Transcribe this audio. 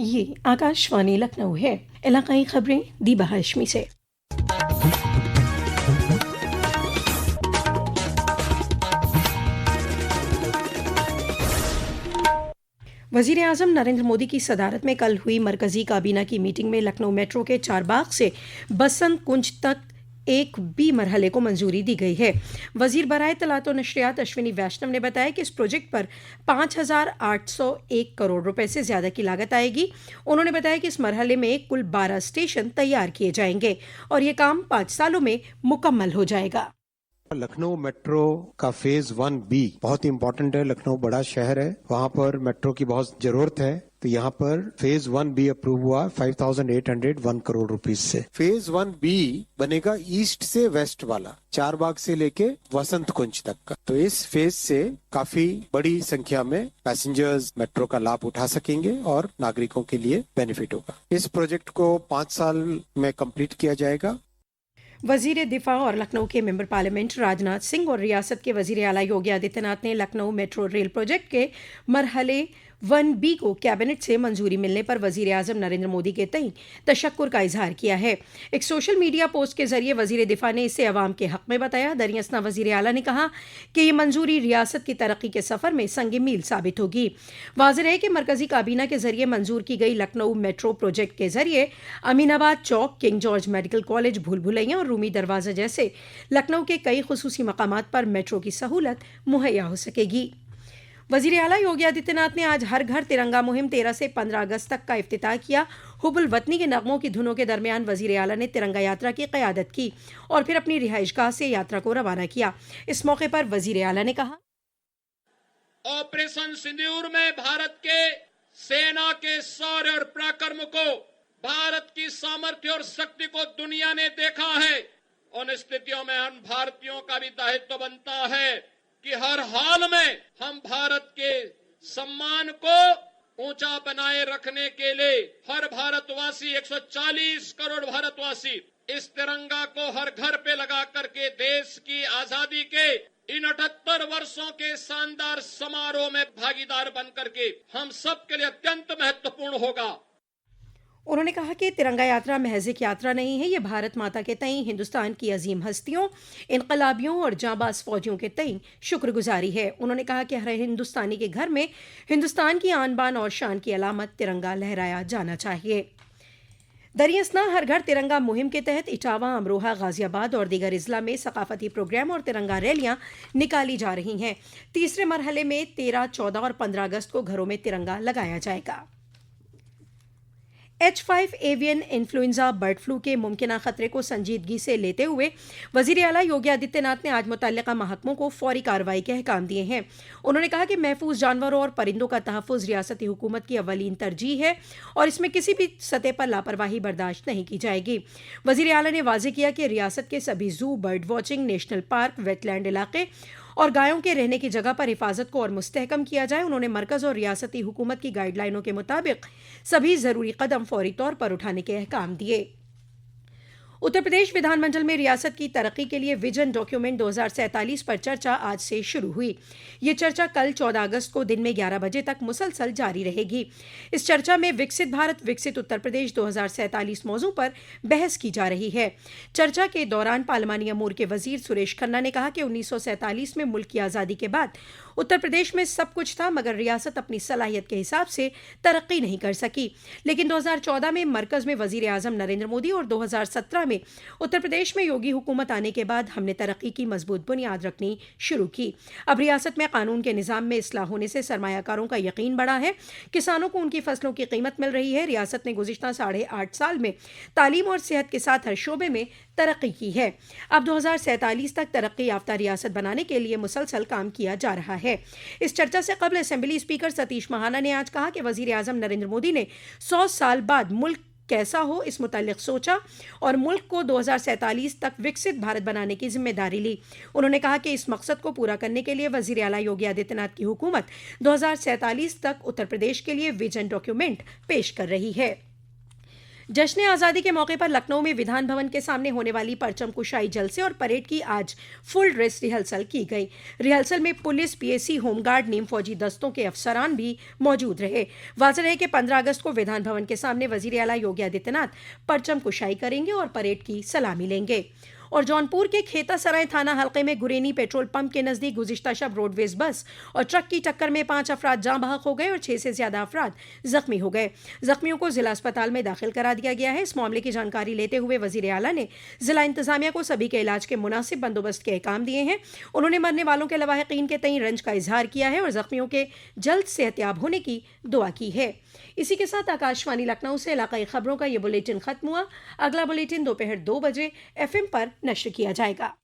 ये आकाशवाणी लखनऊ है। इलाकाई खबरें दीबा हाशमी से। वज़ीर आज़म नरेंद्र मोदी की सदारत में कल हुई मरकज़ी काबीना की मीटिंग में लखनऊ मेट्रो के चारबाग से बसंत कुंज तक एक बी मरहले को मंजूरी दी गई है। वज़ीर बराए इत्तलात व नशरियात अश्विनी वैष्णव ने बताया कि इस प्रोजेक्ट पर 5,801 करोड़ रुपए से ज़्यादा की लागत आएगी। उन्होंने बताया कि इस मरहले में कुल 12 स्टेशन तैयार किए जाएंगे और ये काम 5 सालों में मुकम्मल हो जाएगा। लखनऊ मेट्रो का फेज 1B बहुत इम्पोर्टेंट है। लखनऊ बड़ा शहर है, वहाँ पर मेट्रो की बहुत जरूरत है। तो यहाँ पर फेज 1B अप्रूव हुआ 5,801 करोड़ रुपीस से। फेज 1B बनेगा ईस्ट से वेस्ट वाला, चारबाग से लेके वसंत कुंज तक का। तो इस फेज से काफी बड़ी संख्या में पैसेंजर्स मेट्रो का लाभ उठा सकेंगे और नागरिकों के लिए बेनिफिट होगा। इस प्रोजेक्ट को 5 साल में कंप्लीट किया जाएगा। वजीर दिफा और लखनऊ के मेंबर पार्लियामेंट राजनाथ सिंह और रियासत के वजीर आला योगी आदित्यनाथ ने लखनऊ मेट्रो रेल प्रोजेक्ट के मरहले 1B को कैबिनेट से मंजूरी मिलने पर वजीर आजम नरेंद्र मोदी के तई तशक्कुर का इजहार किया है। एक सोशल मीडिया पोस्ट के जरिए वजीर दिफा ने इसे अवाम के हक में बताया। दरियासना वजीर आला ने कहा कि ये मंजूरी रियासत की तरक्की के सफर में संग मील साबित होगी। वाज़ेह है कि मरकजी काबीना के जरिए मंजूर की गई लखनऊ मेट्रो प्रोजेक्ट के जरिए अमीनाबाद चौक, किंग जॉर्ज मेडिकल कॉलेज, भूल भुलैया और रूमी दरवाजा जैसे लखनऊ के कई खुसूसी मकामात पर मेट्रो की सहूलत मुहैया हो सकेगी। वज़ीर आला योगी आदित्यनाथ ने आज हर घर तिरंगा मुहिम 13 से 15 अगस्त तक का इफ्तिताह किया। हुबुल वतनी के नगमों की धुनों के दरमियान वज़ीर आला ने तिरंगा यात्रा की क़यादत की और फिर अपनी रिहाइशगाह से यात्रा को रवाना किया। इस मौके पर वज़ीर आला ने कहा, ऑपरेशन सिंदूर में भारत के सेना के शौर्य और पराक्रम को, भारत की सामर्थ्य और शक्ति को दुनिया ने देखा है। उन स्थितियों में हम भारतीयों का भी दायित्व बनता है कि हर हाल में हम भारत के सम्मान को ऊंचा बनाए रखने के लिए हर भारतवासी, 140 करोड़ भारतवासी, इस तिरंगा को हर घर पे लगा करके देश की आजादी के इन 78 वर्षों के शानदार समारोह में भागीदार बन करके हम सब के लिए अत्यंत महत्वपूर्ण होगा। उन्होंने कहा कि तिरंगा यात्रा महज एक यात्रा नहीं है, ये भारत माता के तई हिंदुस्तान की अजीम हस्तियों, इनकलाबियों और जांबाज फौजियों के तई शुक्रगुजारी है। उन्होंने कहा कि हर हिंदुस्तानी के घर में हिंदुस्तान की आन बान और शान की अलामत तिरंगा लहराया जाना चाहिए। दरियासना हर घर तिरंगा मुहिम के तहत इटावा, अमरोहा, गाजियाबाद और दीगर अजला में सकाफती प्रोग्राम और तिरंगा रैलियां निकाली जा रही हैं। तीसरे मरहले में 13, 14 और 15 अगस्त को घरों में तिरंगा लगाया जाएगा। H5 avian influenza bird flu के मुमकिन खतरे को संजीदगी से लेते हुए वज़ीर आला योगी आदित्यनाथ ने आज मुतल्लिका महकमों को फौरी कार्रवाई के अहकाम दिए हैं। उन्होंने कहा कि महफूज जानवरों और परिंदों का तहफ़्फ़ुज़ रियासती हुकूमत की अव्वलीन तरजीह है और इसमें किसी भी सतह पर लापरवाही बर्दाश्त नहीं की जाएगी। वज़ीर आला ने वाज़ेह किया कि रियासत के सभी zoo, bird watching, national park, wetland इलाके और गायों के रहने की जगह पर हिफाजत को और मुस्तहकम किया जाए। उन्होंने मरकज़ और रियासती हुकूमत की गाइडलाइनों के मुताबिक सभी ज़रूरी कदम फौरी तौर पर उठाने के अहकाम दिए। उत्तर प्रदेश विधानमंडल में रियासत की तरक्की के लिए विजन डॉक्यूमेंट 2047 पर चर्चा आज से शुरू हुई। ये चर्चा कल 14 अगस्त को दिन में 11 बजे तक मुसलसल जारी रहेगी। इस चर्चा में विकसित भारत, विकसित उत्तर प्रदेश 2047 मौजू पर बहस की जा रही है। चर्चा के दौरान पार्लिमानी अमूर के वजीर सुरेश खन्ना ने कहा कि 1947 में मुल्क की आज़ादी के बाद उत्तर प्रदेश में सब कुछ था, मगर रियासत अपनी सलाहियत के हिसाब से तरक्की नहीं कर सकी। लेकिन 2014 में मरकज़ में वज़ीर आज़म नरेंद्र मोदी और 2017 में उत्तर प्रदेश में योगी हुकूमत आने के बाद हमने तरक्की की मजबूत बुनियाद रखनी शुरू की। अब रियासत में कानून के निज़ाम में इस्लाह होने से सरमायाकारों का यकीन बढ़ा है, किसानों को उनकी फसलों की कीमत मिल रही है। रियासत ने गुज़िश्ता 8.5 साल में तालीम और सेहत के साथ हर शोबे में तरक्की की है। अब 2047 तक तरक्की याफ्ता रियासत बनाने के लिए मुसलसल काम किया जा रहा है। इस चर्चा से कबल असेंबली स्पीकर सतीश महाना ने आज कहा कि वज़ीर आज़म नरेंद्र मोदी ने 100 साल बाद मुल्क कैसा हो इस मुतालिक सोचा और मुल्क को 2047 तक विकसित भारत बनाने की जिम्मेदारी ली। उन्होंने कहा कि इस मकसद को पूरा करने के लिए वज़ीर आला योगी आदित्यनाथ की हुकूमत 2047 तक उत्तर प्रदेश के लिए विजन डॉक्यूमेंट पेश कर रही है। जश्न आज़ादी के मौके पर लखनऊ में विधान भवन के सामने होने वाली परचम कुशाई जलसे और परेड की आज फुल ड्रेस रिहर्सल की गई। रिहर्सल में पुलिस, पीएसी, होमगार्ड, नीम फौजी दस्तों के अफसरान भी मौजूद रहे। वाज़ेह है कि 15 अगस्त को विधान भवन के सामने वज़ीर आला योगी आदित्यनाथ परचम कुशाई करेंगे और परेड की सलामी लेंगे। और जौनपुर के खेता सराय थाना हलके में गुरेनी पेट्रोल पंप के नजदीक गुज़िश्ता शब रोडवेज बस और ट्रक की टक्कर में 5 अफराद जाँ बहक हो गए और 6 से ज्यादा अफराद जख्मी हो गए। जख्मियों को जिला अस्पताल में दाखिल करा दिया गया है। इस मामले की जानकारी लेते हुए वजीर आला ने जिला इंतजामिया को सभी के इलाज के मुनासिब बंदोबस्त के अहकाम दिए हैं। उन्होंने मरने वालों के लवाहिकीन के तई रंज का इजहार किया है और जख्मियों के जल्द सेहतयाब होने की दुआ की है। इसी के साथ आकाशवाणी लखनऊ से इलाकाई खबरों का ये बुलेटिन खत्म हुआ। अगला बुलेटिन दोपहर 2 बजे FM पर नश्र किया जाएगा।